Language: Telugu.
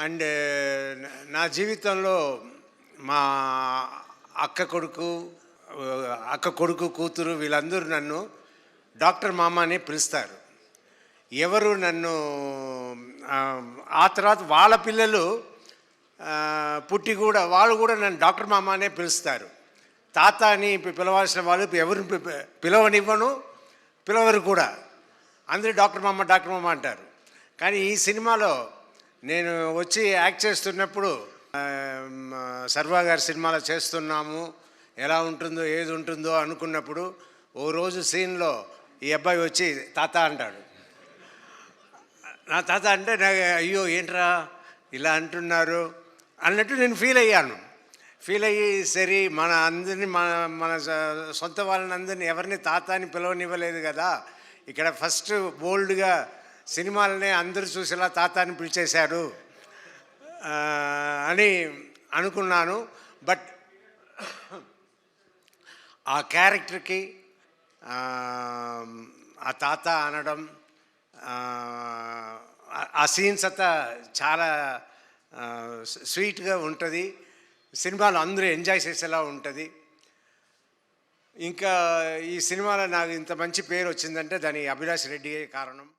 అండ్ నా జీవితంలో మా అక్క కొడుకు కూతురు వీళ్ళందరూ నన్ను డాక్టర్ మామ అని పిలుస్తారు. ఎవరు నన్ను ఆ తర్వాత వాళ్ళ పిల్లలు పుట్టి కూడా వాళ్ళు కూడా నన్ను డాక్టర్ మామ అనే పిలుస్తారు. తాత అని పిలవాల్సిన వాళ్ళు ఎవరిని పిలవనివ్వను, పిలవరు కూడా. అందరూ డాక్టర్ మామ అంటారు. కానీ ఈ సినిమాలో నేను వచ్చి యాక్ట్ చేస్తున్నప్పుడు సర్వా గారి సినిమాలో చేస్తున్నాము, ఎలా ఉంటుందో ఏది ఉంటుందో అనుకున్నప్పుడు ఓ రోజు సీన్లో ఈ అబ్బాయి వచ్చి తాత అంటాడు. నా తాత అంటే నాకు అయ్యో ఏంట్రా ఇలా అంటున్నారు అన్నట్టు నేను ఫీల్ అయ్యి సరే మన అందరినీ మన మన సొంత వాళ్ళని అందరినీ ఎవరిని తాత అని పిలవనివ్వలేదు కదా, ఇక్కడ ఫస్ట్ బోల్డ్గా సినిమాలనే అందరూ చూసేలా తాత అని పిలిచేశారు అని అనుకున్నాను. బట్ ఆ క్యారెక్టర్కి ఆ తాత అనడం, ఆ సీన్స్ అంతా చాలా స్వీట్గా ఉంటుంది. సినిమాలో అందరూ ఎంజాయ్ చేసేలా ఉంటుంది. ఇంకా ఈ సినిమాలో నాకు ఇంత మంచి పేరు వచ్చిందంటే దాని అభిలాష్ రెడ్డియే కారణం.